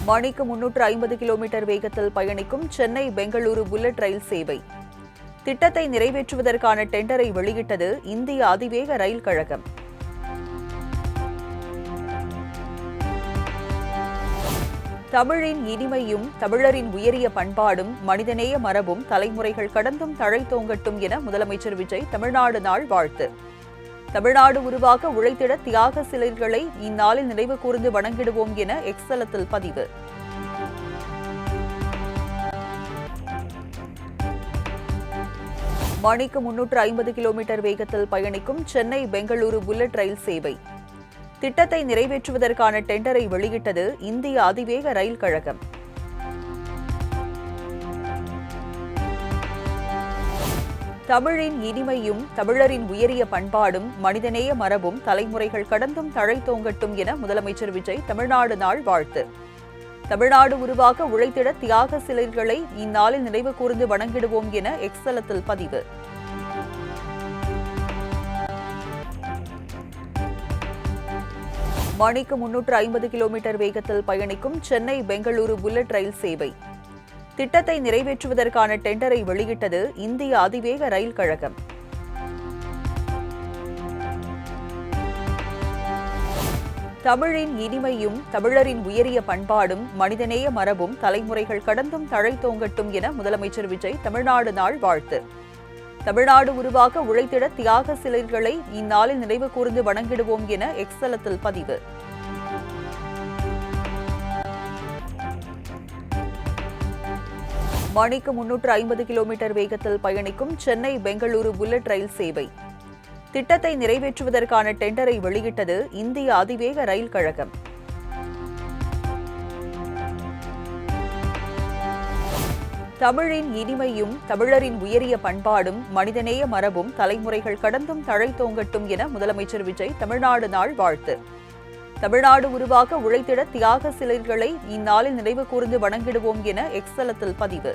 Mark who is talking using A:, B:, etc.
A: மணிக்கு 350 கிலோமீட்டர் வேகத்தில் பயணிக்கும் சென்னை பெங்களூரு புல்லட் ரயில் சேவை திட்டத்தை நிறைவேற்றுவதற்கான டெண்டரை வெளியிட்டது இந்திய அதிவேக ரயில் கழகம். தமிழின் இனிமையும் தமிழரின் உயரிய பண்பாடும் மனிதநேய மரபும் தலைமுறைகள் கடந்தும் தழைத்தோங்கட்டும் என முதலமைச்சர் விஜய் தமிழ்நாடு நாள் வாழ்த்து. தமிழ்நாடு உருவாக உழைத்திட தியாக சிலைகளை இந்நாளில் நினைவு கூர்ந்து வணங்கிடுவோம் என எக்ஸ் தளத்தில் பதிவு. மணிக்கு 350 கிலோமீட்டர் வேகத்தில் பயணிக்கும் சென்னை பெங்களூரு புல்லட் ரயில் சேவை திட்டத்தை நிறைவேற்றுவதற்கான டெண்டரை வெளியிட்டது இந்திய அதிவேக ரயில் கழகம். தமிழின் இனிமையும் தமிழரின் உயரிய பண்பாடும் மனிதநேய மரபும் தலைமுறைகள் கடந்தும் தழைத்தோங்கட்டும் என முதலமைச்சர் விஜய் தமிழ்நாடு நாள் வாழ்த்து. தமிழ்நாடு உருவாக உழைத்திட தியாக சிலைகளை இந்நாளில் நினைவு கூர்ந்து வணங்கிடுவோம் என எக்ஸ் தளத்தில் பதிவு. மணிக்கு 350 கிலோமீட்டர் வேகத்தில் பயணிக்கும் சென்னை பெங்களூரு புல்லட் ரயில் சேவை திட்டத்தை நிறைவேற்றுவதற்கான டெண்டரை வெளியிட்டது இந்திய அதிவேக ரயில் கழகம். தமிழின் இனிமையும் தமிழரின் உயரிய பண்பாடும் மனிதநேய மரபும் தலைமுறைகள் கடந்தும் தழைத்தோங்கட்டும் என முதலமைச்சர் விஜய் தமிழ்நாடு நாள் வாழ்த்து. தமிழ்நாடு உருவாக உழைத்திட தியாக சிலைகளை இந்நாளில் நினைவு கூர்ந்து வணங்கிடுவோம் என எக்ஸ் தளத்தில் பதிவு. மணிக்கு 350 கிலோமீட்டர் வேகத்தில் பயணிக்கும் சென்னை பெங்களூரு புல்லட் ரயில் சேவை திட்டத்தை நிறைவேற்றுவதற்கான டெண்டரை வெளியிட்டது இந்திய அதிவேக ரயில் கழகம். தமிழின் இனிமையும் தமிழரின் உயரிய பண்பாடும் மனிதநேய மரபும் தலைமுறைகள் கடந்தும் தழைத்தோங்கட்டும் என முதலமைச்சர் விஜய் தமிழ்நாடு நாள் வாழ்த்து. தமிழ்நாடு உருவாக உழைத்திட தியாக சிலைகளை இந்நாளில் நினைவு கூர்ந்து வணங்கிடுவோம் என எக்ஸ் தளத்தில் பதிவு.